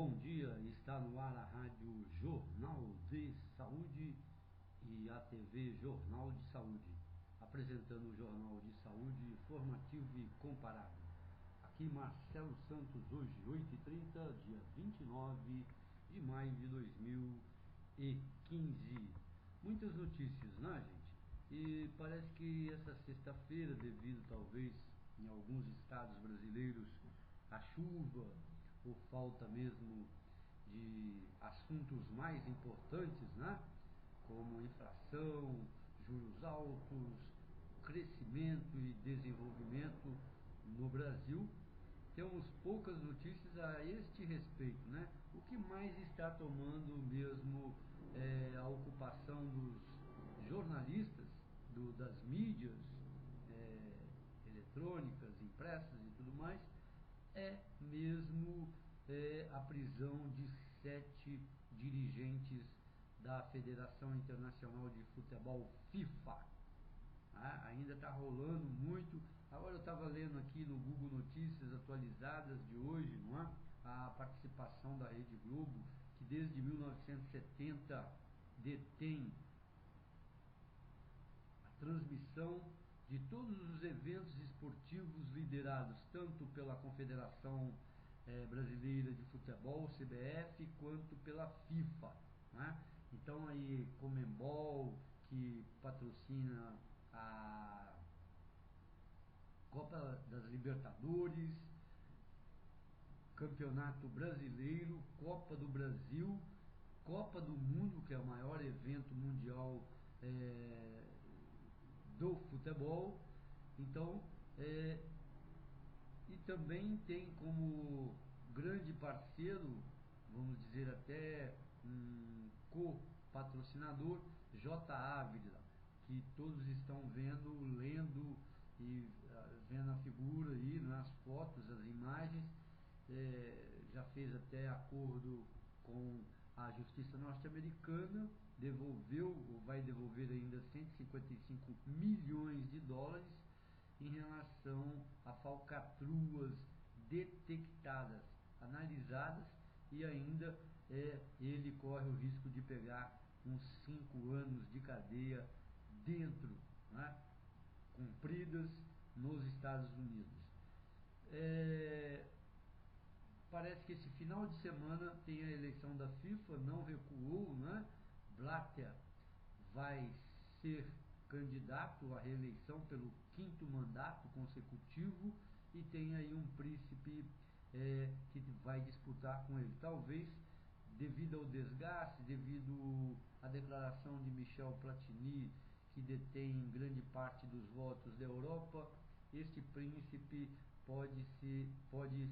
Bom dia, está no ar a Rádio Jornal de Saúde e a TV Jornal de Saúde, apresentando o Jornal de Saúde informativo e comparado. Aqui Marcelo Santos, hoje 8h30, dia 29 de maio de 2015. Muitas notícias, né, gente? E parece que essa sexta-feira, devido talvez em alguns estados brasileiros a chuva, ou falta mesmo de assuntos mais importantes, né? Como inflação, juros altos, crescimento e desenvolvimento no Brasil, temos poucas notícias a este respeito, né? O que mais está tomando mesmo a ocupação dos jornalistas, das mídias eletrônicas, impressas e tudo mais, é mesmo a prisão de 7 dirigentes da Federação Internacional de Futebol, FIFA. Ainda está rolando muito. Agora eu estava lendo aqui no Google Notícias atualizadas de hoje, não é? A participação da Rede Globo, que desde 1970 detém a transmissão de todos os eventos esportivos liderados tanto pela Confederação Brasileira de Futebol, CBF, quanto pela FIFA, né? Então aí Conmebol, que patrocina a Copa das Libertadores, Campeonato Brasileiro, Copa do Brasil, Copa do Mundo, que é o maior evento mundial do futebol. Então, e também tem como grande parceiro, vamos dizer até um co-patrocinador, J. Ávila, que todos estão vendo, lendo e vendo a figura aí nas fotos, as imagens. Já fez até acordo com a Justiça norte-americana, devolveu ou vai devolver ainda 155 milhões de dólares em relação a falcatruas detectadas, analisadas, e ainda ele corre o risco de pegar uns 5 anos de cadeia dentro, né, cumpridas nos Estados Unidos. Parece que esse final de semana tem a eleição da FIFA, não recuou, né? Blatter vai ser candidato à reeleição pelo 5º mandato consecutivo e tem aí um príncipe que vai disputar com ele. Talvez devido ao desgaste, devido à declaração de Michel Platini, que detém grande parte dos votos da Europa, este príncipe pode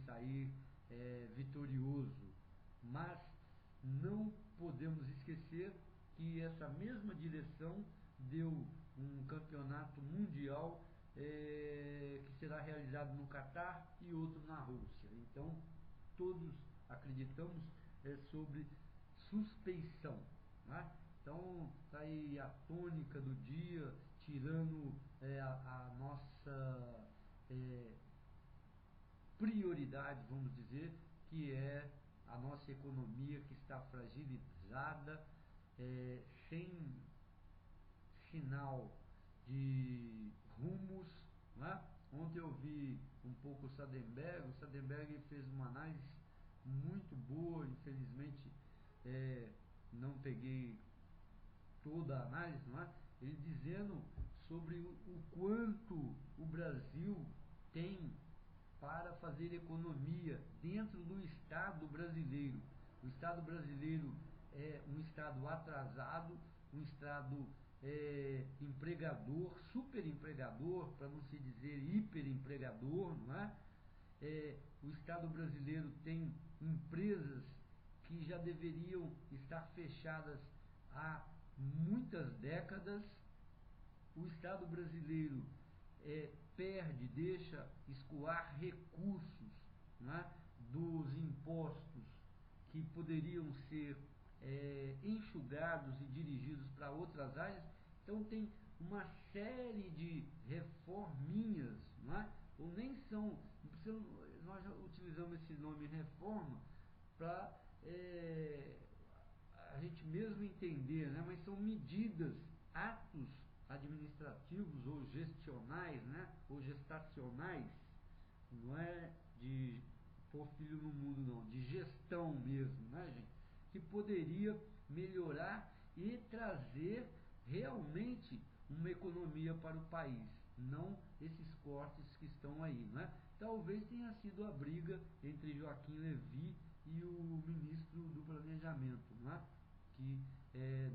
sair vitorioso. Mas não podemos esquecer que essa mesma direção deu um campeonato mundial que será realizado no Catar e outro na Rússia. Então todos acreditamos sobre suspeição, né? Então está aí a tônica do dia, tirando a nossa prioridade, vamos dizer, que é a nossa economia, que está fragilizada, sem sinal de rumos, né? Ontem eu vi um pouco o Sadenberg fez uma análise muito boa, infelizmente não peguei toda a análise, não é? Ele dizendo sobre o quanto o Brasil tem para fazer economia dentro do Estado brasileiro. O Estado brasileiro é um Estado atrasado, um Estado empregador, super empregador, para não se dizer hiper empregador, não é? O Estado brasileiro tem empresas que já deveriam estar fechadas há muitas décadas. O Estado brasileiro deixa escoar recursos, né, dos impostos que poderiam ser enxugados e dirigidos para outras áreas. Então tem uma série de reforminhas, não é? Ou nem são, nós já utilizamos esse nome reforma para a gente mesmo entender, né? Mas são medidas, atos administrativos ou gestionais, né? Ou gestacionais, não é de pôr filho no mundo não, de gestão mesmo, né, gente? Que poderia melhorar e trazer realmente uma economia para o país, não esses cortes que estão aí, né? Talvez tenha sido a briga entre Joaquim Levy e o ministro do Planejamento, né? Que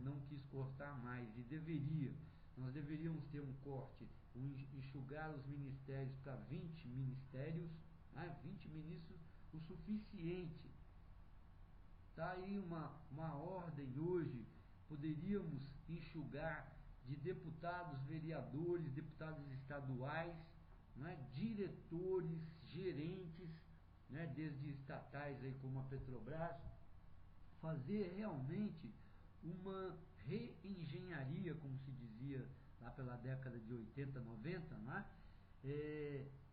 não quis cortar mais e deveria. Nós deveríamos ter um corte, enxugar os ministérios para 20 ministérios, né? 20 ministros, o suficiente. Está aí uma ordem hoje, poderíamos enxugar de deputados, vereadores, deputados estaduais, né? Diretores, gerentes, né? Desde estatais aí como a Petrobras, fazer realmente uma reengenharia, como se dizia lá pela década de 80, 90, né?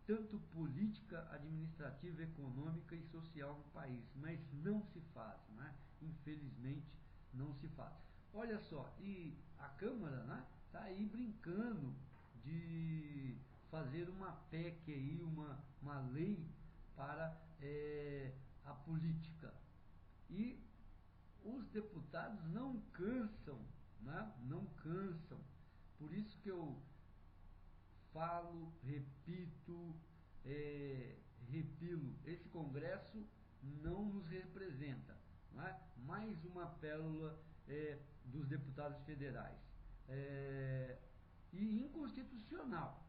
Tanto política, administrativa, econômica e social no país, mas não se faz, né? Infelizmente não se faz. Olha só, e a Câmara, né, tá aí brincando de fazer uma PEC aí, uma lei para a política. E os deputados não cansam, né? Não cansam. Por isso que eu falo, repito, repilo, esse Congresso não nos representa, não é? Mais uma pérola dos deputados federais. E inconstitucional,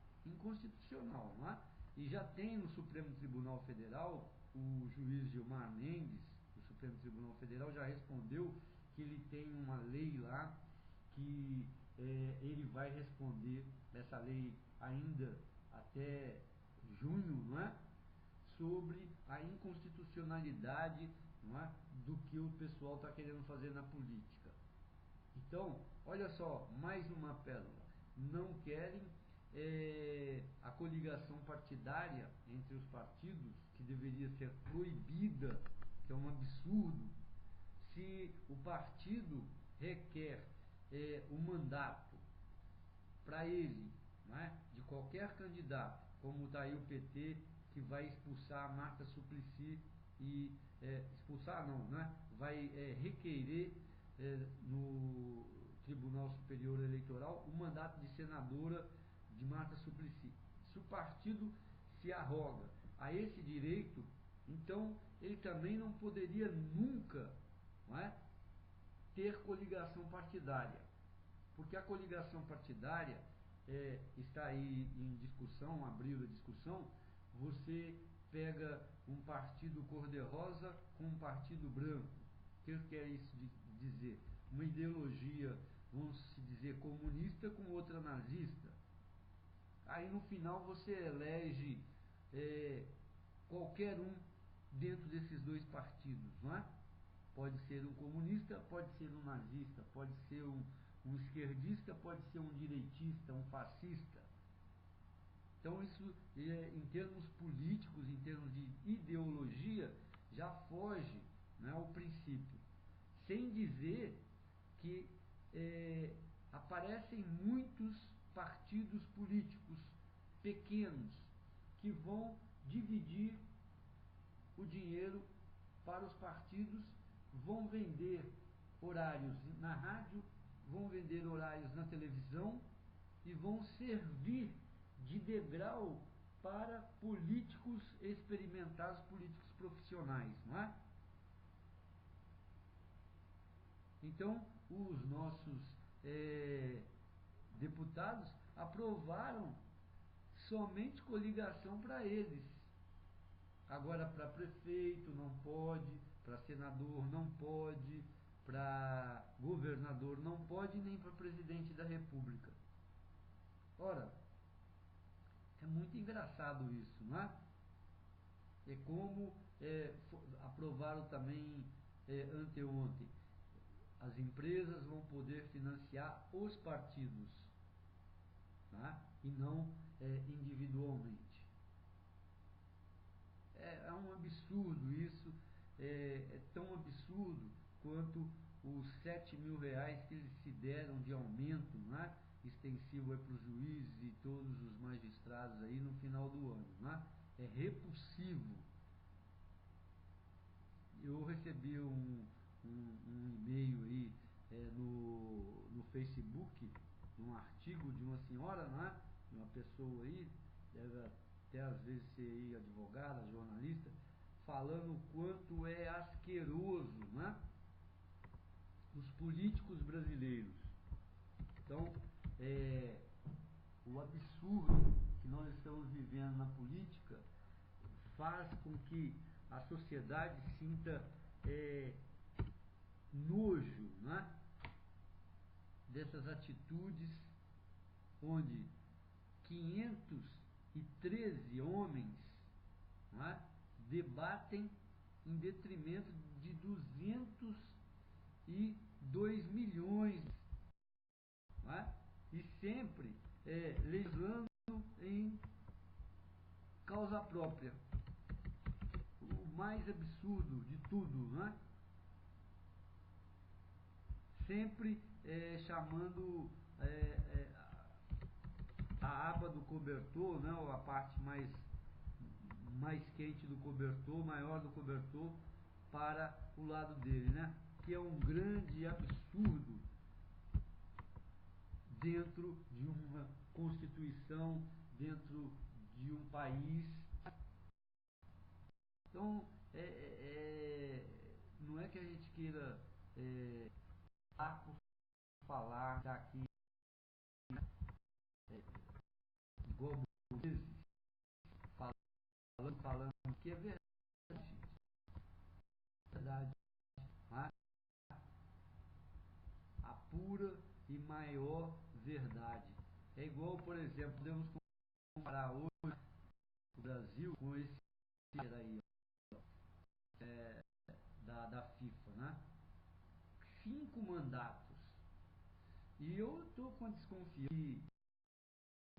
não é? E já tem no Supremo Tribunal Federal, o juiz Gilmar Mendes, do Supremo Tribunal Federal, já respondeu que ele tem uma lei lá que ele vai responder, essa lei ainda até junho, não é? Sobre a inconstitucionalidade, não é? Do que o pessoal está querendo fazer na política. Então, olha só, mais uma pérola. Não querem a coligação partidária entre os partidos, que deveria ser proibida, que é um absurdo. Se o partido requer o mandato para ele, né, de qualquer candidato, como está aí o PT, que vai expulsar a Marta Suplicy e expulsar não, né, vai requerer no Tribunal Superior Eleitoral o mandato de senadora de Marta Suplicy. Se o partido se arroga a esse direito, então ele também não poderia nunca, não é, ter coligação partidária, porque a coligação partidária está aí em discussão, abriu a discussão. Você pega um partido cor-de-rosa com um partido branco. O que quer isso dizer? Uma ideologia, vamos dizer, comunista com outra nazista. Aí no final você elege qualquer um dentro desses dois partidos, não é? Pode ser um comunista, pode ser um nazista, pode ser um esquerdista, pode ser um direitista, um fascista. Então isso, em termos políticos, em termos de ideologia, já foge, né, ao princípio. Sem dizer que aparecem muitos partidos políticos pequenos que vão dividir o dinheiro para os partidos, vão vender horários na rádio, vão vender horários na televisão e vão servir de degrau para políticos experimentados, políticos profissionais, não é? Então, os nossos deputados aprovaram somente coligação para eles. Agora, para prefeito não pode, para senador não pode, para governador não pode, nem para presidente da República. Ora, é muito engraçado isso, não é? É como aprovaram também anteontem. As empresas vão poder financiar os partidos, tá? E não individualmente. É um absurdo isso, é tão absurdo quanto os 7 mil reais que eles se deram de aumento, né, extensivo para os juízes e todos os magistrados aí no final do ano. Né? É repulsivo. Eu recebi um e-mail aí no Facebook, um artigo de uma senhora, né, de uma pessoa aí, deve até às vezes ser aí advogada, jornalista, falando o quanto é asqueroso, né, os políticos brasileiros. Então, o absurdo que nós estamos vivendo na política faz com que a sociedade sinta nojo, né, dessas atitudes onde 513 homens, né, debatem em detrimento de 202 milhões, né, e sempre legislando em causa própria. O mais absurdo de tudo, né? Sempre chamando a aba do cobertor, né, ou a parte mais quente do cobertor, maior do cobertor, para o lado dele, né? Que é um grande absurdo dentro de uma Constituição, dentro de um país. Então, não é que a gente queira falar aqui igual vezes, falando que é verdade, né? A pura e maior verdade. É igual, por exemplo, podemos comparar hoje o Brasil com esse aí, da FIFA, né? 5 mandatos. E eu estou com a desconfiança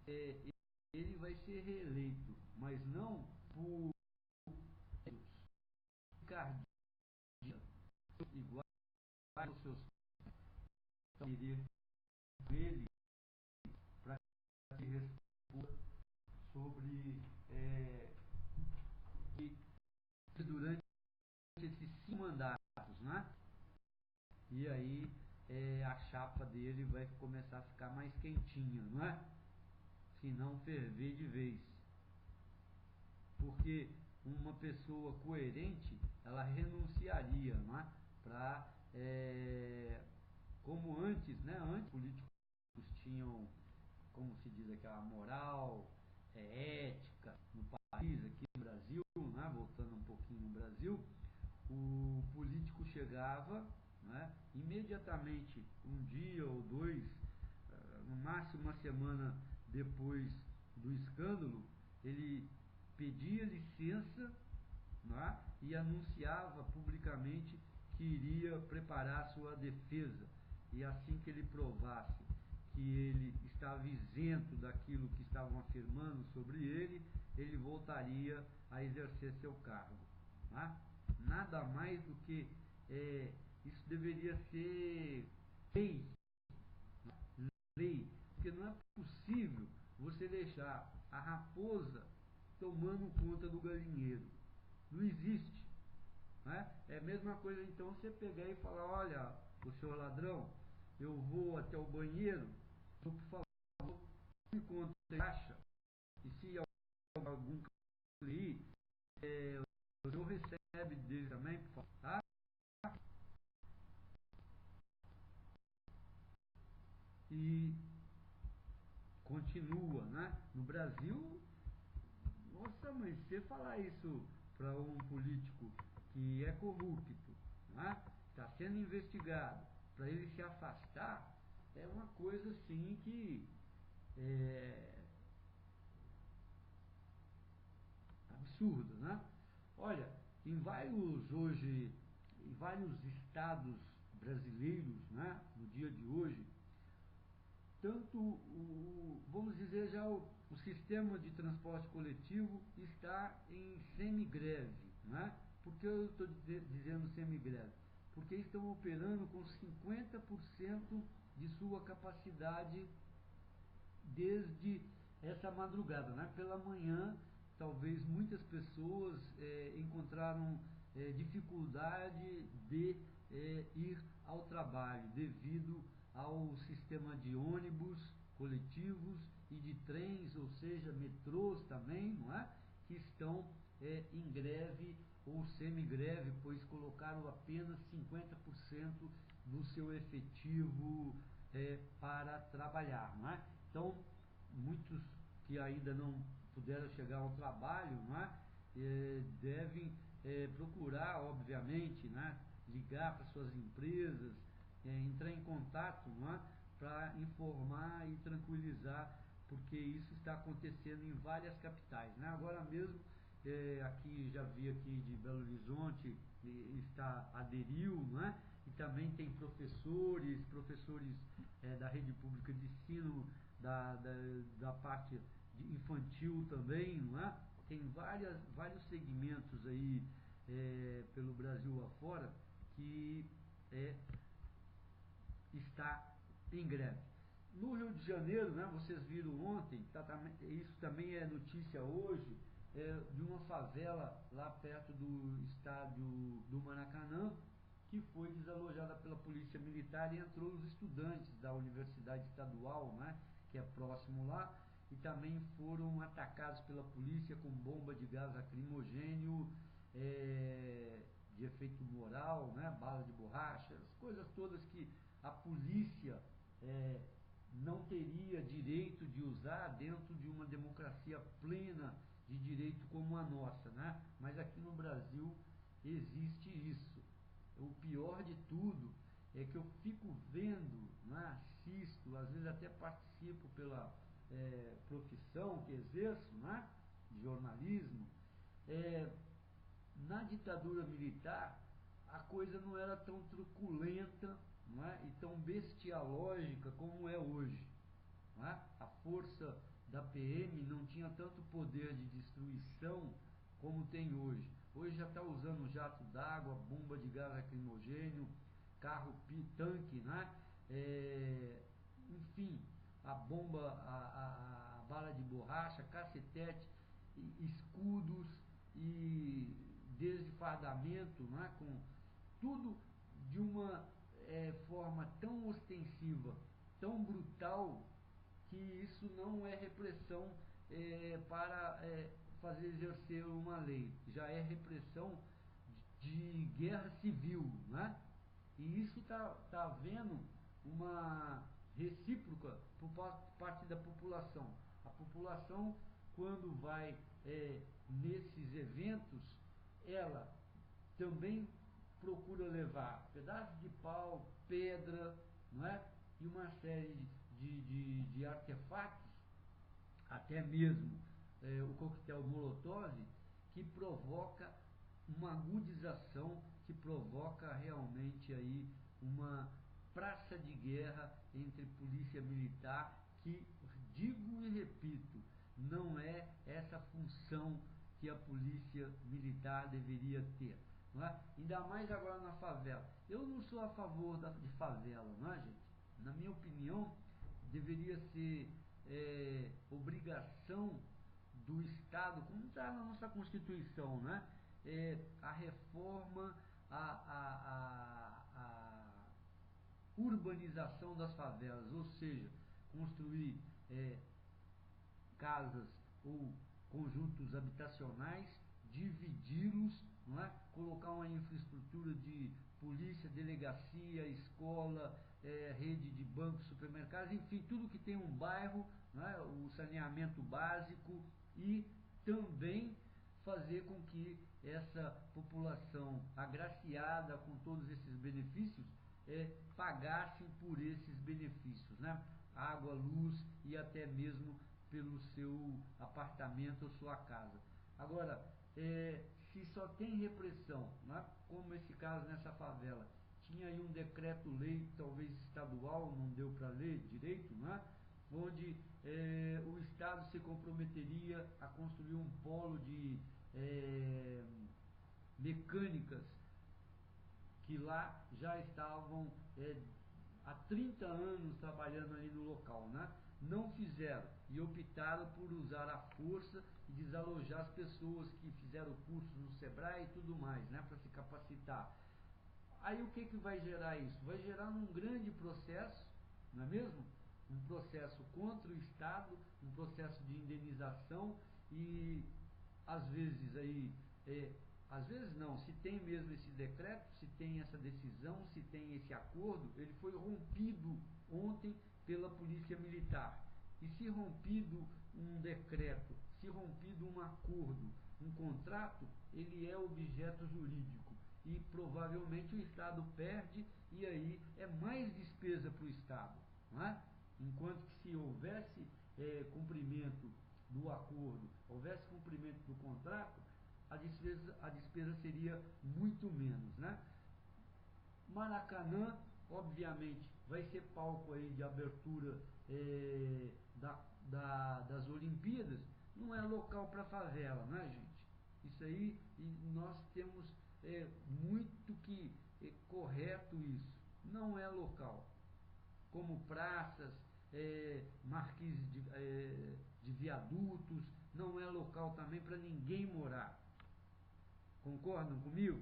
que ele vai ser reeleito, mas não por cardia, igual aos seus querer ele para que responda sobre que durante esses 5 mandatos, né? E aí a chapa dele vai começar a ficar mais quentinha, não é? Se não ferver de vez. Porque uma pessoa coerente, ela renunciaria, não é? Para, como antes, né? Antes, políticos tinham, como se diz aqui, a moral, ética no país, aqui no Brasil, né? Voltando um pouquinho no Brasil, o político chegava, né, imediatamente, um dia ou dois, no máximo uma semana depois do escândalo, ele pedia licença, né, e anunciava publicamente que iria preparar sua defesa. E assim que ele provasse que ele estava isento daquilo que estavam afirmando sobre ele, ele voltaria a exercer seu cargo. Né? Nada mais do que isso deveria ser lei, porque não é possível você deixar a raposa tomando conta do galinheiro. Não existe. Né? É a mesma coisa então você pegar e falar, olha, o senhor ladrão, eu vou até o banheiro, por favor, me conta o que você acha, e se algum aí, o senhor recebe dele também, por favor, tá? E continua, né? No Brasil, nossa mãe, se você falar isso para um político que é corrupto, né? Está sendo investigado, para ele se afastar, é uma coisa assim que absurda, né? Olha, em vários estados brasileiros, né? No dia de hoje, tanto vamos dizer já o sistema de transporte coletivo está em semigreve, né? Por que eu estou dizendo semigreve? porque estão operando com 50% de sua capacidade desde essa madrugada, né? Pela manhã, talvez muitas pessoas encontraram dificuldade de ir ao trabalho devido ao sistema de ônibus coletivos e de trens, ou seja, metrôs também, não é? Que estão em greve ou semi-greve, pois colocaram apenas 50% do seu efetivo para trabalhar, não é? Então, muitos que ainda não puderam chegar ao trabalho, não é? Devem procurar, obviamente, né? Ligar para suas empresas, entrar em contato, não é? Para informar e tranquilizar, porque isso está acontecendo em várias capitais, né? Agora mesmo, aqui já vi aqui de Belo Horizonte, aderiu, não é? E também tem professores da rede pública de ensino, da parte infantil também, não é? Tem vários segmentos aí pelo Brasil afora que está em greve. No Rio de Janeiro, né, vocês viram ontem, isso também é notícia hoje, de uma favela lá perto do estádio do Maracanã, que foi desalojada pela polícia militar e entrou os estudantes da Universidade Estadual, né, que é próximo lá, e também foram atacados pela polícia com bomba de gás lacrimogênio, de efeito moral, né, bala de borracha, as coisas todas que a polícia não teria direito de usar dentro de uma democracia plena de direito como a nossa, né? Mas aqui no Brasil existe isso. O pior de tudo é que eu fico vendo, né, assisto, às vezes até participo pela profissão que exerço, né, de jornalismo. Na ditadura militar, a coisa não era tão truculenta, não é? E tão bestialógica como é hoje. Não é? A força da PM não tinha tanto poder de destruição como tem hoje. Hoje já está usando jato d'água, bomba de gás lacrimogênio, tanque, né? Enfim, a bomba, a bala de borracha, cacetete, escudos e desde fardamento, né? Com tudo de uma forma tão ostensiva, tão brutal, que isso não é repressão para fazer exercer uma lei, já é repressão de guerra civil, né? E isso está havendo uma recíproca por parte da população. A população, quando vai nesses eventos, ela também procura levar pedaços de pau, pedra, não é? E uma série de artefatos, até mesmo o coquetel Molotov, que provoca uma agudização, que provoca realmente aí uma praça de guerra entre polícia militar, que, digo e repito, não é essa função que a polícia militar deveria ter. Não é? Ainda mais agora na favela. Eu não sou a favor de favela, não é, gente? Na minha opinião, deveria ser obrigação do Estado, como está na nossa Constituição, né? A reforma, a urbanização das favelas, ou seja, construir casas ou conjuntos habitacionais, dividi-los, não é? Colocar uma infraestrutura de polícia, delegacia, escola, rede de bancos, supermercados, enfim, tudo que tem um bairro, não é? O saneamento básico, e também fazer com que essa população agraciada com todos esses benefícios pagassem por esses benefícios, né? Água, luz e até mesmo pelo seu apartamento ou sua casa. Agora, se só tem repressão, né, como esse caso nessa favela, tinha aí um decreto-lei, talvez estadual, não deu para ler direito, né, onde o Estado se comprometeria a construir um polo de mecânicas que lá já estavam há 30 anos trabalhando ali no local, né? Não fizeram e optaram por usar a força e desalojar as pessoas que fizeram curso no Sebrae e tudo mais, né? Para se capacitar. Aí o que vai gerar isso? Vai gerar um grande processo, não é mesmo? Um processo contra o Estado, um processo de indenização e às vezes aí, às vezes não, se tem mesmo esse decreto, se tem essa decisão, se tem esse acordo, ele foi rompido ontem pela Polícia Militar. E se rompido um decreto, se rompido um acordo, um contrato, ele é objeto jurídico. E provavelmente o Estado perde e aí é mais despesa para o Estado. Não é? Enquanto que se houvesse cumprimento do acordo, houvesse cumprimento do contrato, a despesa seria muito menos. Né? Maracanã, obviamente, vai ser palco aí de abertura das Olimpíadas, não é local para favela, né, gente? Isso aí, e nós temos muito que correto isso. Não é local. Como praças, marquises de viadutos, não é local também para ninguém morar. Concordam comigo?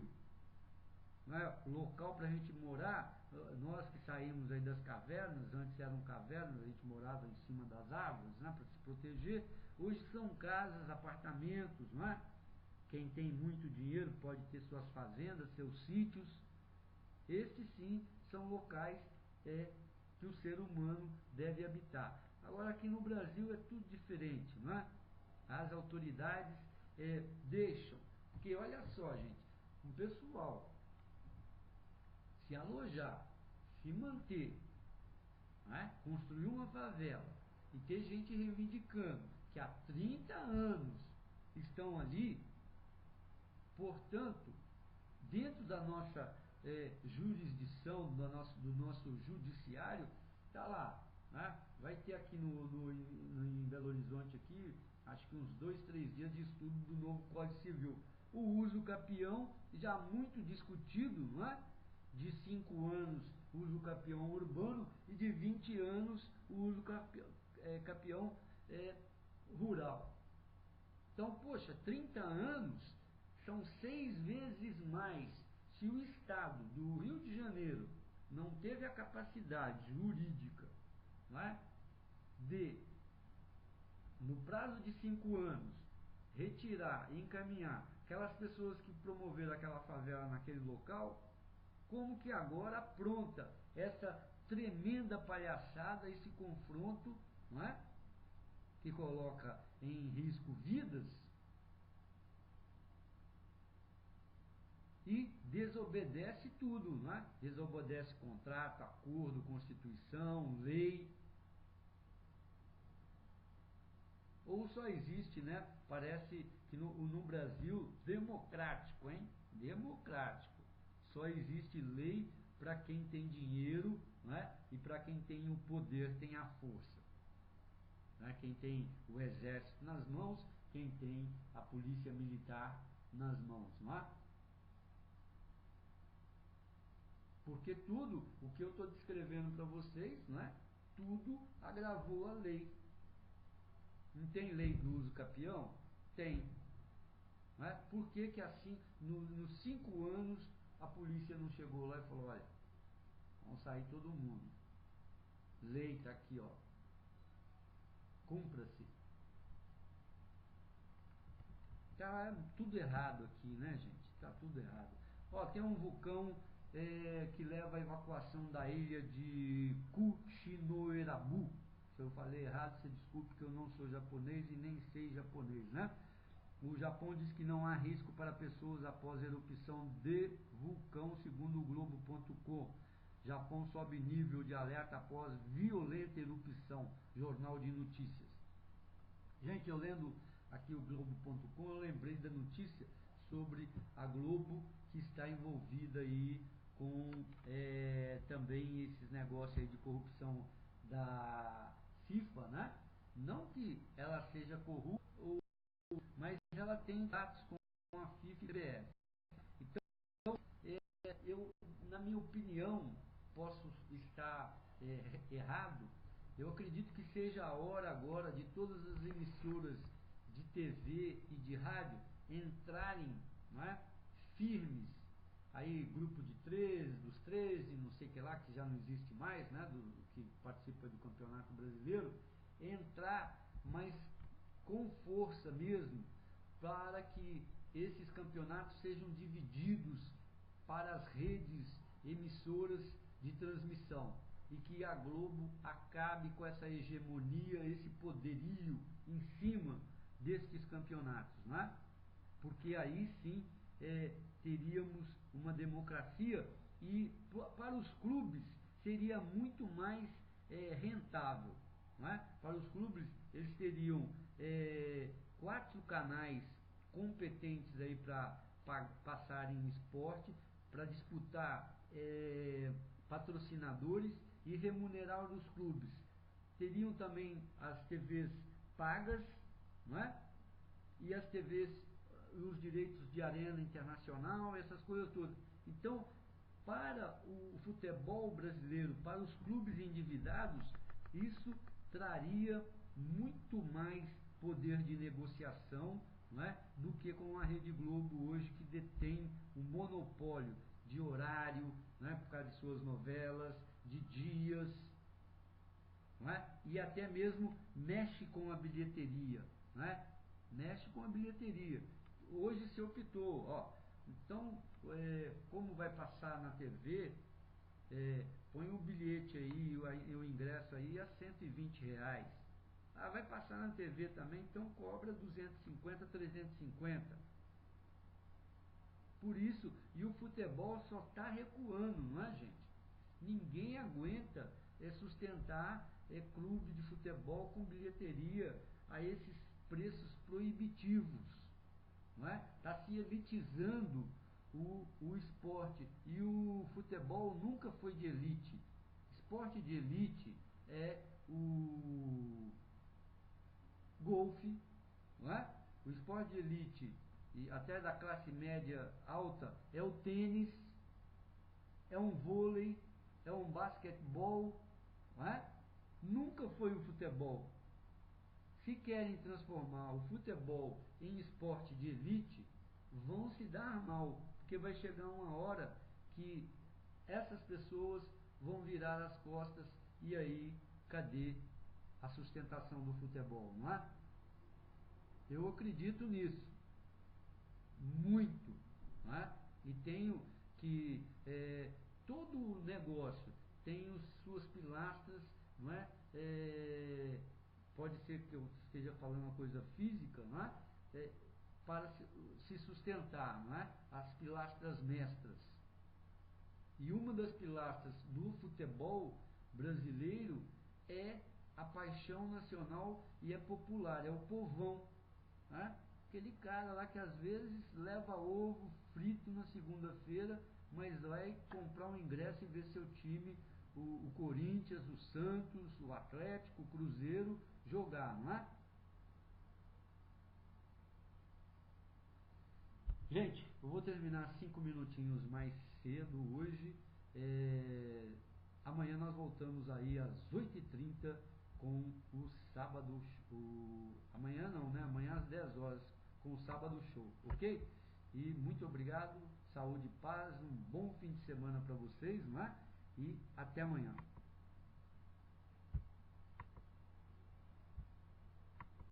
Não é local para a gente morar. Nós que saímos aí das cavernas, antes eram cavernas, a gente morava em cima das árvores, né, para se proteger. Hoje são casas, apartamentos, não é? Quem tem muito dinheiro pode ter suas fazendas, seus sítios. Estes sim são locais que o ser humano deve habitar. Agora aqui no Brasil é tudo diferente, não é? As autoridades deixam, porque olha só, gente, o pessoal se alojar, se manter, né? Construir uma favela e ter gente reivindicando que há 30 anos estão ali, portanto, dentro da nossa jurisdição, do nosso judiciário, está lá. Né? Vai ter aqui em Belo Horizonte, aqui, acho que uns 2, 3 dias de estudo do novo Código Civil. O uso capião, já muito discutido, não é? De 5 anos o uso capião urbano e de 20 anos o uso capião rural. Então, poxa, 30 anos são 6 vezes mais. Se o Estado do Rio de Janeiro não teve a capacidade jurídica, não é, de, no prazo de 5 anos, retirar e encaminhar aquelas pessoas que promoveram aquela favela naquele local, como que agora apronta essa tremenda palhaçada, esse confronto, não é? Que coloca em risco vidas e desobedece tudo, não é? Desobedece contrato, acordo, constituição, lei. Ou só existe, né? Parece que no Brasil, democrático, hein? Democrático. Só existe lei para quem tem dinheiro, né? E para quem tem o poder, tem a força. Né? Quem tem o exército nas mãos, quem tem a polícia militar nas mãos, não é? Porque tudo, o que eu estou descrevendo para vocês, não é? Tudo agravou a lei. Não tem lei do uso capião? Tem. Não é? Por que assim, nos 5 anos, a polícia não chegou lá e falou, olha, vamos sair todo mundo. Lei está aqui, ó. Cumpra-se. Tá tudo errado aqui, né, gente? Tá tudo errado. Ó, tem um vulcão que leva a evacuação da ilha de Kuchinoerabu. Se eu falei errado, você desculpe, porque eu não sou japonês e nem sei japonês, né? O Japão diz que não há risco para pessoas após a erupção de vulcão, segundo o Globo.com. Japão sobe nível de alerta após violenta erupção. Jornal de Notícias. Gente, eu lendo aqui o Globo.com, eu lembrei da notícia sobre a Globo que está envolvida aí com também esses negócios aí de corrupção da FIFA, né? Não que ela seja corrupta, mas ela tem dados com a FIFA e a CBF. Então, na minha opinião, posso estar errado, eu acredito que seja a hora agora de todas as emissoras de TV e de rádio entrarem, não é, firmes, aí grupo de 13, dos 13, não sei que lá, que já não existe mais, né, que participa do Campeonato Brasileiro, entrar, mas com força mesmo, para que esses campeonatos sejam divididos para as redes emissoras de transmissão e que a Globo acabe com essa hegemonia, esse poderio em cima destes campeonatos, não é? Porque aí sim teríamos uma democracia e para os clubes seria muito mais rentável, não é? Para os clubes eles teriam 4 canais competentes aí para passarem em esporte, para disputar patrocinadores e remunerar os clubes. Teriam também as TVs pagas, não é? E as TVs, os direitos de arena internacional, essas coisas todas. Então, para o futebol brasileiro, para os clubes endividados, isso traria muito mais poder de negociação, não é, do que com a Rede Globo hoje, que detém o monopólio de horário, não é, por causa de suas novelas, de dias, não é? E até mesmo mexe com a bilheteria, não é? Mexe com a bilheteria. Hoje se optou, ó, então, como vai passar na TV, põe o bilhete aí, o ingresso aí a R$ 120. Ah, vai passar na TV também, então cobra 250, 350. Por isso, e o futebol só está recuando, não é, gente? Ninguém aguenta sustentar clube de futebol com bilheteria a esses preços proibitivos, não é? Está se elitizando o esporte, e o futebol nunca foi de elite. Esporte de elite é o golfe, não é? O esporte de elite, e até da classe média alta, é o tênis, é um vôlei, é um basquetebol, não é? Nunca foi o futebol. Se querem transformar o futebol em esporte de elite, vão se dar mal, porque vai chegar uma hora que essas pessoas vão virar as costas, e aí cadê a sustentação do futebol, não é? Eu acredito nisso, muito, não é? E tenho que todo negócio tem suas pilastras, não é? Pode ser que eu esteja falando uma coisa física, não é? Para se sustentar, não é? As pilastras mestras. E uma das pilastras do futebol brasileiro é a paixão nacional e é popular, é o povão, né? Aquele cara lá que às vezes leva ovo frito na segunda-feira, mas vai comprar um ingresso e ver seu time, o Corinthians, o Santos, o Atlético, o Cruzeiro jogar, não é? Gente, eu vou terminar 5 minutinhos mais cedo hoje. Amanhã nós voltamos aí às 8h30 com o sábado. Amanhã não, né? Amanhã às 10 horas com o sábado show, ok? E muito obrigado, saúde e paz, um bom fim de semana para vocês, não é? E até amanhã.